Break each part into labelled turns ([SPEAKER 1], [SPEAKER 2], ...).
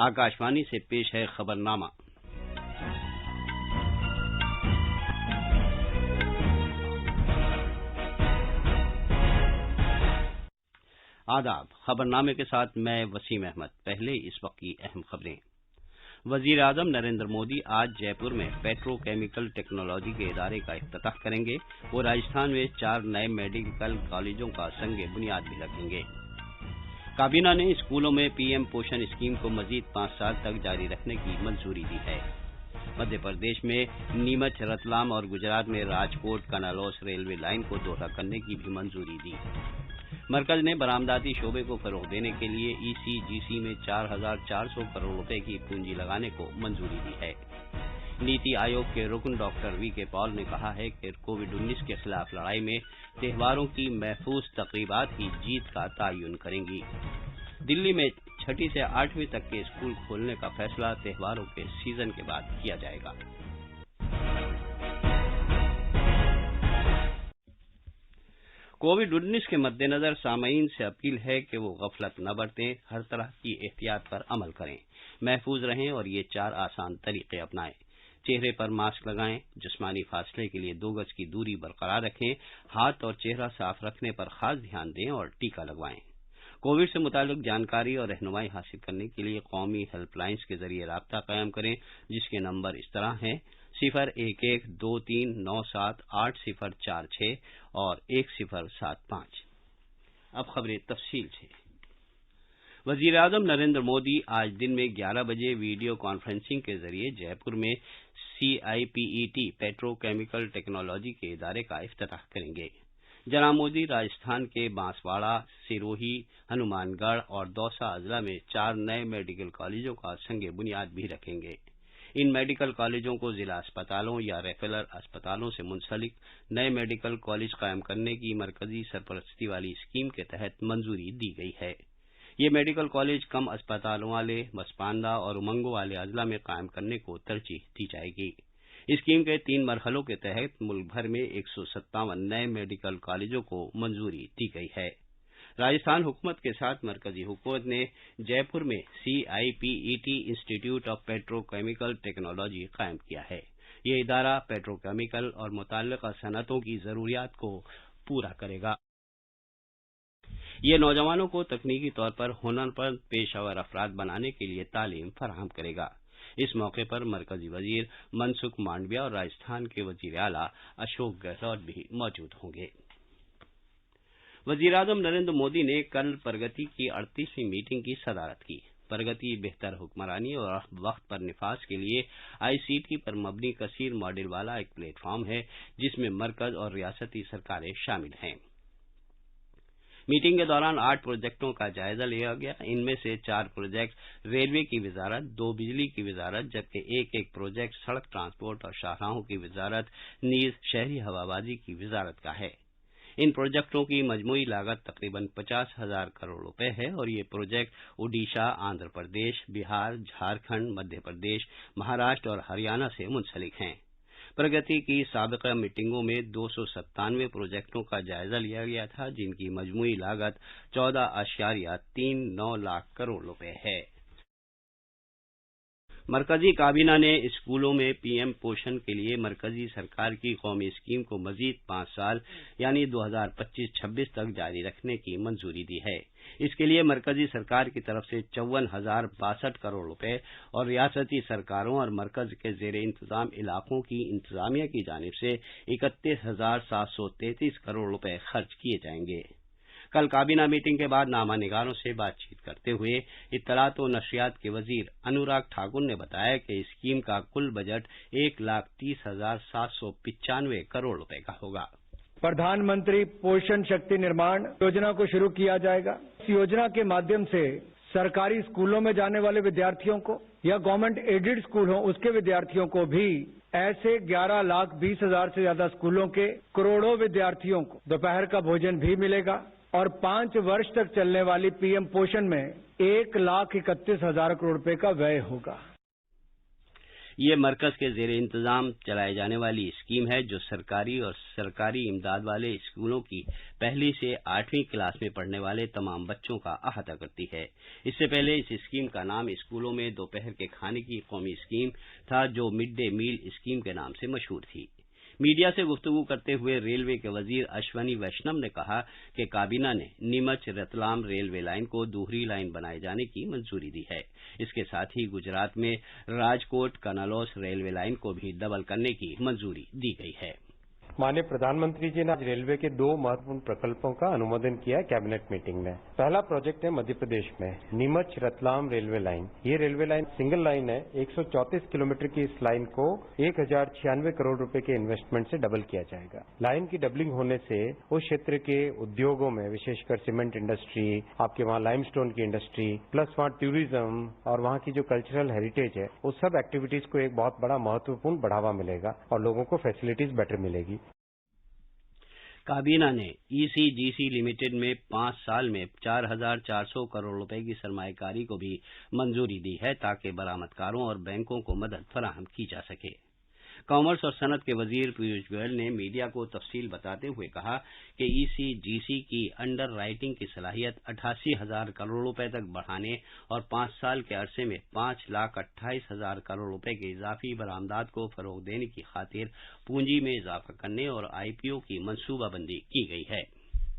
[SPEAKER 1] आकाशवाणी से पेश है खबरनामा। आदाब। खबरनामे के साथ मैं वसीम अहमद। पहले इस वक्त की अहम खबरें। वजीर आजम नरेंद्र मोदी आज जयपुर में पेट्रोकेमिकल टेक्नोलॉजी के इदारे का इफ्तिताह करेंगे। वो राजस्थान में 4 नए मेडिकल कॉलेजों का संग बुनियाद भी रखेंगे। काबीना ने स्कूलों में पीएम पोषण स्कीम को मजीद 5 साल तक जारी रखने की मंजूरी दी है। मध्य प्रदेश में नीमच, रतलाम और गुजरात में राजकोट कनालौस रेलवे लाइन को दोहरा करने की भी मंजूरी दी। मरकज ने बरामदाती शोबे को फरोग देने के लिए ईसीजीसी में 4,400 करोड़ रुपए की पूंजी लगाने को मंजूरी दी है। नीति आयोग के रुकन डॉक्टर वी.के. पॉल ने कहा है कि कोविड-19 के खिलाफ लड़ाई में त्योहारों की महफूज तकरीबात ही जीत का तयन करेंगी। दिल्ली में 6ठी से 8वीं तक के स्कूल खोलने का फैसला त्योहारों के सीजन के बाद किया जाएगा। कोविड-19 के मद्देनजर सामीन से अपील है कि वो गफलत न बरतें, हर तरह की एहतियात पर अमल करें, महफूज रहें और ये 4 आसान तरीके अपनाएं। चेहरे पर मास्क लगाएं, जिस्मानी फासले के लिए 2 गज की दूरी बरकरार रखें, हाथ और चेहरा साफ रखने पर खास ध्यान दें और टीका लगवाएं। कोविड से मुतालिक जानकारी और रहनुमाई हासिल करने के लिए कौमी हेल्पलाइंस के जरिए राब्ता कायम करें, जिसके नंबर इस तरह हैं 011239780046 और 1075। अब खबरें तफसील से। वजीर आजम नरेंद्र मोदी आज दिन में 11 बजे वीडियो कॉन्फ्रेंसिंग के जरिए जयपुर में CIPET पेट्रोकेमिकल टेक्नोलॉजी के इदारे का इफ्तिताह करेंगे। जनाब मोदी राजस्थान के बांसवाड़ा, सिरोही, हनुमानगढ़ और दौसा अजला में 4 नए मेडिकल कॉलेजों का संग बुनियाद भी रखेंगे। इन मेडिकल कॉलेजों को जिला अस्पतालों या रेफरल अस्पतालों से मुंसलिक नए मेडिकल कॉलेज कायम करने की मरकजी सरपरस्ती वाली स्कीम के तहत मंजूरी दी गई है। ये मेडिकल कॉलेज कम अस्पतालों वाले मसपांदा और उमंगों वाले अजला में कायम करने को तरजीह दी जाएगी। स्कीम के 3 मरहलों के तहत मुल्क भर में 157 नए मेडिकल कॉलेजों को मंजूरी दी गई है। राजस्थान हुकूमत के साथ मरकजी हुकूमत ने जयपुर में CIPET institute of petrochemical technology कायम किया है। ये इदारा पेट्रोकेमिकल और मुताल्लिका सनअतों की जरूरियात को पूरा करेगा। ये नौजवानों को तकनीकी तौर पर हुनरमंद पेशावर अफराद बनाने के लिए तालीम फराहम करेगा। इस मौके पर मरकजी वजीर मनसुख मांडविया और राजस्थान के वजीर आला अशोक गहलोत भी मौजूद होंगे। वजीर आजम नरेंद्र मोदी ने कल प्रगति की 38वीं मीटिंग की सदारत की। प्रगति बेहतर हुक्मरानी और वक्त पर निफाज के लिए ICT पर मबनी कसीर मॉडल वाला एक प्लेटफॉर्म है, जिसमें मरकज और रियासती सरकारें शामिल हैं। मीटिंग के दौरान 8 प्रोजेक्टों का जायजा लिया गया। इनमें से 4 प्रोजेक्ट रेलवे की वजारत, 2 बिजली की वजारत, जबकि एक प्रोजेक्ट सड़क ट्रांसपोर्ट और शाहराहों की वजारत नीज शहरी हवाबाजी की वजारत का है। इन प्रोजेक्टों की मजमूई लागत तकरीबन 50,000 करोड़ रुपए है और ये प्रोजेक्ट ओडिशा, आंध्र प्रदेश, बिहार, झारखंड, मध्य प्रदेश, महाराष्ट्र और हरियाणा से मुंसलिक हैं। प्रगति की साबिका मीटिंगों में 297 प्रोजेक्टों का जायजा लिया गया था, जिनकी मजमूई लागत 14.39 लाख करोड़ रुपए है। मरकजी काबीना ने स्कूलों में पीएम पोषण के लिए मरकजी सरकार की कौमी स्कीम को मजीद 5 साल यानी 2025-26 तक जारी रखने की मंजूरी दी है। इसके लिए मरकजी सरकार की तरफ से 54,062 करोड़ रुपए और रियासती सरकारों और मरकज के जेर इंतजाम इलाकों की इंतजामिया की जानिब से 31,733 करोड़ रुपए खर्च किए जाएंगे। कल काबीना मीटिंग के बाद नामानिगारों से बातचीत करते हुए इत्तलात व नशरियात के वजीर अनुराग ठाकुर ने बताया कि स्कीम का कुल बजट 1,30,795 करोड़ रुपए का होगा।
[SPEAKER 2] प्रधानमंत्री पोषण शक्ति निर्माण योजना को शुरू किया जाएगा। इस योजना के माध्यम से सरकारी स्कूलों में जाने वाले विद्यार्थियों को या गवर्नमेंट एडेड स्कूल हो उसके विद्यार्थियों को भी ऐसे 11,20,000 से ज्यादा स्कूलों के करोड़ों विद्यार्थियों को दोपहर का भोजन भी मिलेगा और 5 वर्ष तक चलने वाली पीएम पोषण में 1,31,000 करोड़ रुपए का व्यय होगा।
[SPEAKER 1] یہ مرکز کے زیر انتظام چلائی جانے والی اسکیم ہے جو سرکاری اور سرکاری امداد والے اسکولوں کی پہلی سے 8ویں کلاس میں پڑھنے والے تمام بچوں کا احاطہ کرتی ہے۔ اس سے پہلے اس اسکیم کا نام اسکولوں میں دوپہر کے کھانے کی قومی اسکیم تھا جو مڈ ڈے میل اسکیم کے نام سے مشہور تھی۔ میڈیا سے گفتگو کرتے ہوئے ریلوے کے وزیر اشونی ویشنو نے کہا کہ کابینہ نے نیمچ رتلام ریلوے لائن کو دوہری لائن بنائے جانے کی منظوری دی ہے۔ اس کے ساتھ ہی گجرات میں راجکوٹ کنالوس ریلوے لائن کو بھی ڈبل کرنے کی منظوری دی گئی ہے۔
[SPEAKER 3] माननीय प्रधानमंत्री जी ने आज रेलवे के 2 महत्वपूर्ण प्रकल्पों का अनुमोदन किया है कैबिनेट मीटिंग में। पहला प्रोजेक्ट है मध्य प्रदेश में नीमच रतलाम रेलवे लाइन। ये रेलवे लाइन सिंगल लाइन है। 134 किलोमीटर की इस लाइन को 1096 करोड़ रुपए के इन्वेस्टमेंट से डबल किया जाएगा। लाइन की डबलिंग होने से उस क्षेत्र के उद्योगों में विशेषकर सीमेंट इंडस्ट्री, आपके वहाँ लाइमस्टोन की इंडस्ट्री, प्लस वहाँ टूरिज्म और वहाँ की जो कल्चरल हेरिटेज है, उस सब एक्टिविटीज को एक बहुत बड़ा महत्वपूर्ण बढ़ावा मिलेगा और लोगों को फैसिलिटीज बेटर मिलेगी।
[SPEAKER 1] काबीना ने ईसीजीसी लिमिटेड में 5 साल में 4,400 करोड़ रुपए की सरमायाकारी को भी मंजूरी दी है ताकि बरामदकारों और बैंकों को मदद फराहम की जा सके। कॉमर्स और सनत के वजीर पीयूष गोयल ने मीडिया को तफसील बताते हुए कहा कि ईसीजीसी की अंडर राइटिंग की सलाहियत 88,000 करोड़ रुपए तक बढ़ाने और 5 साल के अरसे में 5,28,000 करोड़ रुपए के इजाफी बरामदात को फरोग देने की खातिर पूंजी में इजाफा करने और आईपीओ की मंसूबाबंदी की गई है।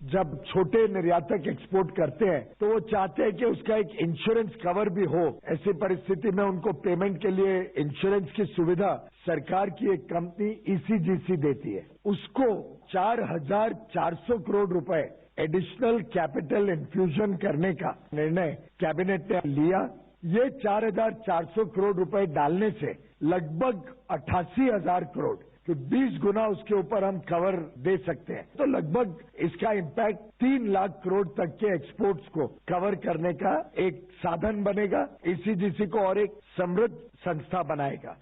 [SPEAKER 4] जब छोटे निर्यातक एक्सपोर्ट करते हैं तो वो चाहते हैं कि उसका एक इंश्योरेंस कवर भी हो। ऐसी परिस्थिति में उनको पेमेंट के लिए इंश्योरेंस की सुविधा सरकार की एक कंपनी ईसीजीसी देती है। उसको 4,400 करोड़ रुपए एडिशनल कैपिटल इन्फ्यूजन करने का निर्णय कैबिनेट ने लिया। ये 4,400 करोड़ रुपए डालने से लगभग 88,000 करोड़ तो 20 गुना उसके ऊपर हम कवर दे सकते हैं। तो लगभग इसका इम्पैक्ट 3 लाख करोड़ तक के एक्सपोर्ट्स को कवर करने का एक साधन बनेगा। ईसीजीसी को और एक समृद्ध संस्था बनाएगा।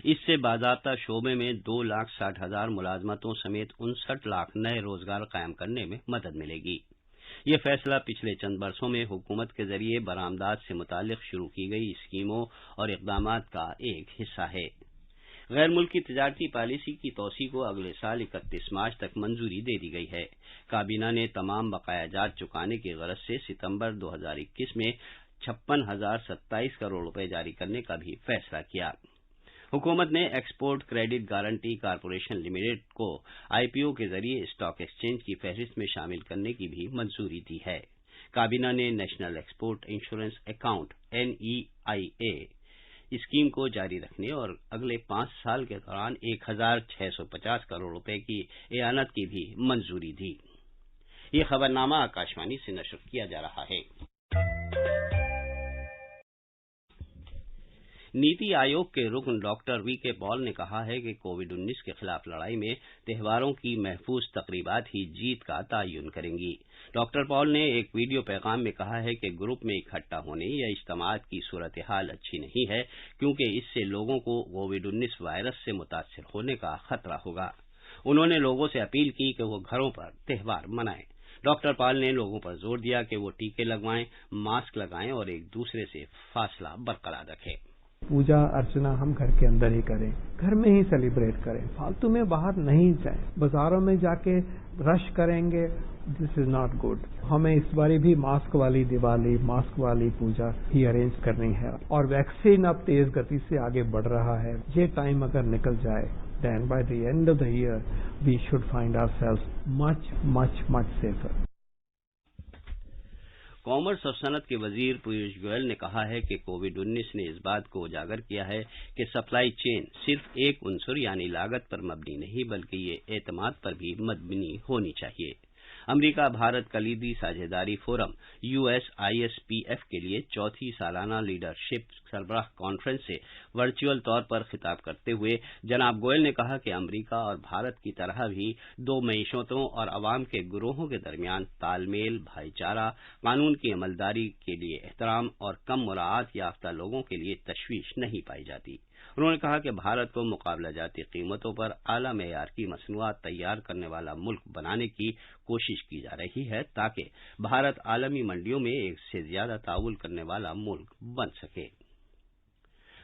[SPEAKER 1] इससे बाज़ाब्ता शोबे में 2,60,000 मुलाजमतों समेत 59 लाख नए रोजगार कायम करने में मदद मिलेगी। ये फैसला पिछले चंद बरसों में हुकूमत के जरिए बरामदात से मुतालिक शुरू की गई स्कीमों और इक़दामात का एक हिस्सा है। गैर मुल्की तिजारती पॉलिसी की तोसी को अगले साल 31 मार्च तक मंजूरी दे दी गई है। काबीना ने तमाम बकाया जात चुकाने की गरज से सितंबर 2021 में 56,027 करोड़ रुपए जारी करने का भी फैसला किया। हुकूमत ने export credit guarantee corporation limited को आईपीओ के जरिए स्टॉक एक्सचेंज की फहरिस्त में शामिल करने की भी मंजूरी दी है। काबीना ने national export insurance account NEIA scheme को जारी रखने और अगले 5 साल के दौरान 1,650 करोड़ रुपए की एआनत की भी मंजूरी दी। ये खबरनामा आकाशवाणी से नशर किया जा रहा है। नीति आयोग के रुकन डॉक्टर वीके पॉल ने कहा है कि कोविड-19 के खिलाफ लड़ाई में त्योहारों की महफूज तकरीबात ही जीत का तयन करेंगी। डॉक्टर पॉल ने एक वीडियो पैगाम में कहा है कि ग्रुप में इकट्ठा होने या इज्तिमात की सूरत हाल अच्छी नहीं है क्योंकि इससे लोगों को कोविड-19 वायरस से मुतासिर होने का खतरा होगा। उन्होंने लोगों से अपील की कि वो घरों पर त्यौहार मनाएं। डॉक्टर पॉल ने लोगों पर जोर दिया कि वो टीके लगवाएं, मास्क लगाएं और एक दूसरे से फासला बरकरार रखें।
[SPEAKER 5] पूजा अर्चना हम घर के अंदर ही करें, घर में ही सेलिब्रेट करें, फालतू में बाहर नहीं जाएं। बाजारों में जाके रश करेंगे, दिस इज नॉट गुड। हमें इस बारी भी मास्क वाली दिवाली, मास्क वाली पूजा ही अरेंज करनी है। और वैक्सीन अब तेज गति से आगे बढ़ रहा है। ये टाइम अगर निकल जाए then by the end of the year we should find ourselves much safer।
[SPEAKER 1] Commerce और सनत के वजीर पीयूष गोयल ने कहा है कि कोविड-19 ने इस बात को उजागर किया है कि सप्लाई चेन सिर्फ एक उनसुर यानी लागत पर मबनी नहीं बल्कि ये एतमाद पर भी मबनी होनी चाहिए। अमेरिका भारत कलीदी साझेदारी फोरम USISPF के लिए चौथी सालाना लीडरशिप सरबराह कॉन्फ्रेंस से वर्चुअल तौर पर खिताब करते हुए जनाब गोयल ने कहा कि अमेरिका और भारत की तरह भी दो मईशतों और अवाम के गुरोहों के दरमियान तालमेल, भाईचारा, कानून की अमलदारी के लिए एहतराम और कम मुराआत याफ्ता लोगों के लिए तशवीश नहीं पाई जाती। उन्होंने कहा कि भारत को मुकाबला जाती कीमतों पर आला मेयार की मसनूआत तैयार करने वाला मुल्क बनाने की कोशिश की जा रही है ताकि भारत आलमी मंडियों में एक से ज्यादा ताउल करने वाला मुल्क बन सके।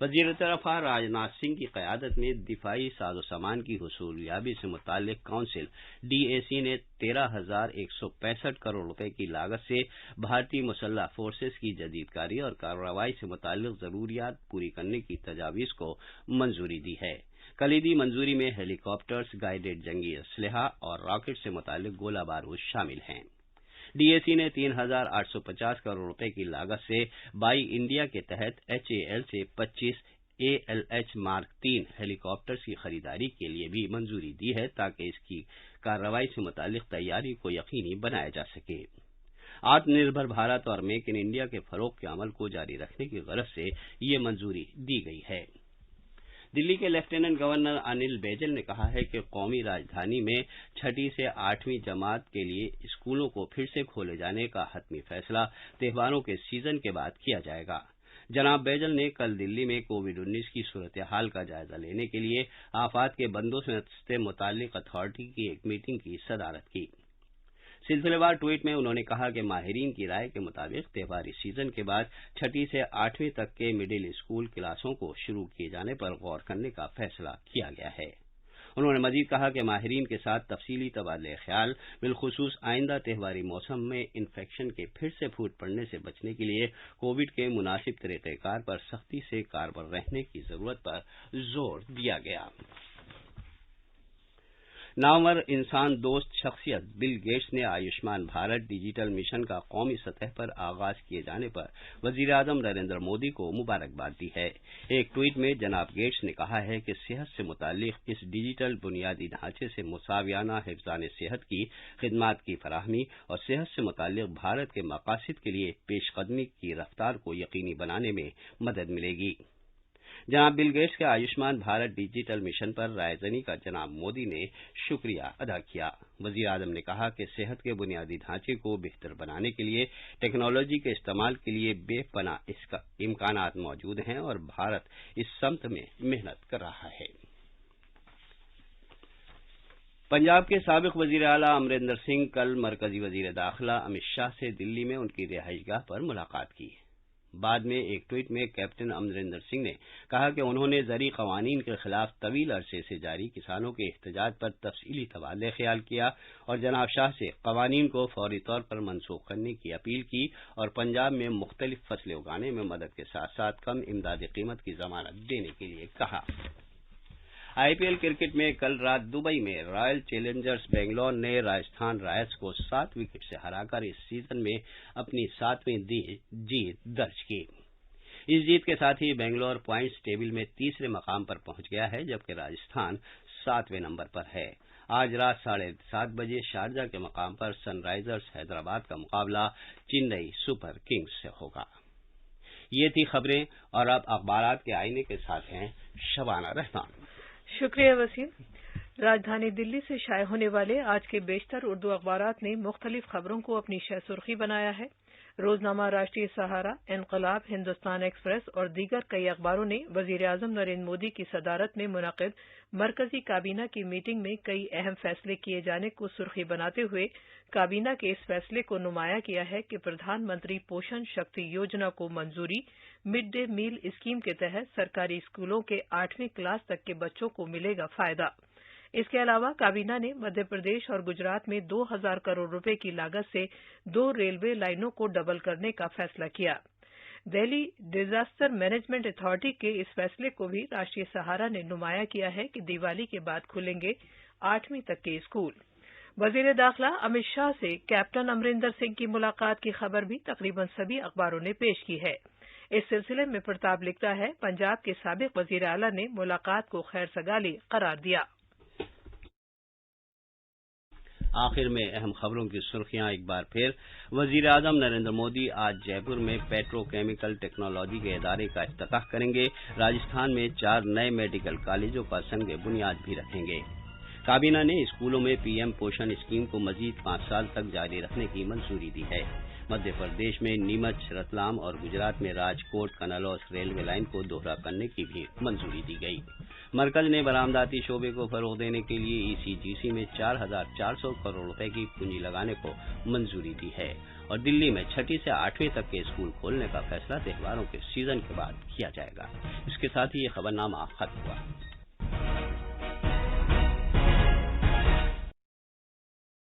[SPEAKER 1] वज़ीर दफ़ा राजनाथ सिंह की क़यादत में दिफाई साजो सामान की हुसूलियाबी से मुताल्लिक़ काउंसिल DAC ने 13,165 करोड़ रुपए की लागत से भारतीय मुसल्लह फोर्सेस की जदीदकारी और कार्रवाई से मुताल्लिक़ ज़रूरियात पूरी करने की तजावीज़ को मंजूरी दी है। कलीदी मंजूरी में हेलीकॉप्टर्स, गाइडेड जंगी असलहा और रॉकेट से मुताल्लिक़ गोला बारूद शामिल हैं। DAC ने 3,850 करोड़ रुपए की लागत से बाई इंडिया के तहत HAL से 25 ALH मार्क 3 हेलीकॉप्टर्स की खरीदारी के लिए भी मंजूरी दी है ताकि इसकी कार्रवाई से मुताल्लिक़ तैयारी को यकीनी बनाया जा सके। आत्मनिर्भर भारत और मेक इन इंडिया के फरोग के अमल को जारी रखने की गरज से ये मंजूरी दी गई है। दिल्ली के लेफ्टिनेंट गवर्नर अनिल बैजल ने कहा है कि कौमी राजधानी में 6ठी से 8वीं जमात के लिए स्कूलों को फिर से खोले जाने का हतमी फैसला त्योहारों के सीजन के बाद किया जाएगा। जनाब बैजल ने कल दिल्ली में कोविड-19 की सूरत हाल का जायजा लेने के लिए आफात के बंदोबस्त से मुताल्लिक़ अथॉरिटी की एक मीटिंग की सदारत की। सिलसिलेवार ट्वीट में उन्होंने कहा कि माहिरीन की राय के मुताबिक त्योहारी सीजन के बाद 6ठी से 8वीं तक के मिडिल स्कूल क्लासों को शुरू किए जाने पर गौर करने का फैसला किया गया है। उन्होंने मजीद कहा कि माहिरीन के साथ तफसीली तबादले ख्याल बिलखुसूस आइंदा त्योहारी मौसम में इन्फेक्शन के फिर से फूट पड़ने से बचने के लिए कोविड के मुनासिब तरीक़ेकार पर सख्ती से कारगर रहने की जरूरत पर जोर दिया गया। नामवर इंसान दोस्त शख्सियत बिल गेट्स ने आयुष्मान भारत डिजिटल मिशन का कौमी सतह पर आगाज किए जाने पर वजीर आजम नरेंद्र मोदी को मुबारकबाद दी है। एक ट्वीट में जनाब गेट्स ने कहा है कि सेहत से मुताल्लिक़ इस डिजिटल बुनियादी ढांचे से मुसावियाना हिफ्ज़ान सेहत की खिदमात की फराहमी और सेहत से मुताल्लिक़ भारत के मकासद के लिए पेशकदमी की रफ्तार को यकीनी बनाने में मदद मिलेगी। जनाब बिल गेट्स के आयुष्मान भारत डिजिटल मिशन पर रायजनी का जनाब मोदी ने शुक्रिया अदा किया। वजीर आजम ने कहा कि सेहत के बुनियादी ढांचे को बेहतर बनाने के लिए टेक्नोलॉजी के इस्तेमाल के लिए बेपनाह इम्कानात मौजूद हैं और भारत इस समत में मेहनत कर रहा है। पंजाब के साबिक वजीर आला अमरिंदर सिंह कल मरकजी वजीर दाखिला अमित शाह से दिल्ली में उनकी रिहाइशगाह पर मुलाकात की। बाद में एक ट्वीट में कैप्टन अमरिंदर सिंह ने कहा कि उन्होंने ज़री क़वानीन के खिलाफ तवील अरसे से जारी किसानों के एहतजाज पर तफसीली तबादले ख्याल किया और जनाब शाह से क़वानीन को फौरी तौर पर मनसूख करने की अपील की और पंजाब में मुख्तलिफ फसलें उगाने में मदद के साथ साथ कम इमदादी कीमत की जमानत देने के लिए कहा। IPL क्रिकेट में कल रात दुबई में रॉयल चैलेंजर्स बेंगलोर ने राजस्थान रॉयल्स को 7 विकेट से हराकर इस सीजन में अपनी 7वीं जीत दर्ज की। इस जीत के साथ ही बेंगलोर पॉइंट्स टेबल में तीसरे मकाम पर पहुंच गया है जबकि राजस्थान 7वें नंबर पर है। आज रात 7:30 बजे शारजा के मकाम पर सनराइजर्स हैदराबाद का मुकाबला चेन्नई सुपर किंग्स से होगा। ये थी खबरें और अब अखबारात के आईने के साथ हैं शबाना रहमान।
[SPEAKER 6] शुक्रिया वसीम। राजधानी दिल्ली से शाये होने वाले आज के बेशतर उर्दू अखबारात ने मुख्तलिफ खबरों को अपनी शह सुर्खी बनाया है। रोजनामा राष्ट्रीय सहारा, इनकलाब, हिंदुस्तान एक्सप्रेस और दीगर कई अखबारों ने वजीर आजम नरेंद्र मोदी की सदारत में मुनक़िद मरकजी काबीना की मीटिंग में कई अहम फैसले किए जाने को सुर्खी बनाते हुए काबीना के इस फैसले को नुमाया किया है कि प्रधानमंत्री पोषण शक्ति योजना को मंजूरी, मिड डे मील स्कीम के तहत सरकारी स्कूलों के 8वीं क्लास तक के बच्चों को मिलेगा फायदा। इसके अलावा काबीना ने मध्य प्रदेश और गुजरात में 2000 करोड़ रुपए की लागत से 2 रेलवे लाइनों को डबल करने का फैसला किया। दिल्ली डिजास्टर मैनेजमेंट अथॉरिटी के इस फैसले को भी राष्ट्रीय सहारा ने नुमाया किया है कि दिवाली के बाद खुलेंगे 8वीं तक के स्कूल। वजीर दाखिला अमित शाह से कैप्टन अमरिंदर सिंह की मुलाकात की खबर भी तकरीबन सभी अखबारों ने पेश की है। इस सिलसिले में प्रताप लिखता है, पंजाब के साबिक वजीर आला ने मुलाकात को खैर सगाली करार दिया।
[SPEAKER 1] आखिर में अहम खबरों की सुर्खियां एक बार फिर। वजीर आजम नरेंद्र मोदी आज जयपुर में पेट्रोकेमिकल टेक्नोलॉजी के इदारे का इफ्तिताह करेंगे। राजस्थान में 4 नए मेडिकल कॉलेजों का संग बुनियाद भी रखेंगे। काबीना ने स्कूलों में पीएम पोषण स्कीम को मजीद 5 साल तक जारी रखने की मंजूरी दी है। मध्य प्रदेश में नीमच, रतलाम और गुजरात में राजकोट कनौज रेलवे लाइन को दोहरा करने की भी मंजूरी दी गई। मरकज ने बरामदाती शोबे को फरोग देने के लिए ईसीजीसी में 4,400 करोड़ रुपए की पूंजी लगाने को मंजूरी दी है और दिल्ली में 6वीं से 8वीं तक के स्कूल खोलने का फैसला त्योहारों के सीजन के बाद किया जाएगा। इसके साथ ही ये खबरनामा खत्म हुआ।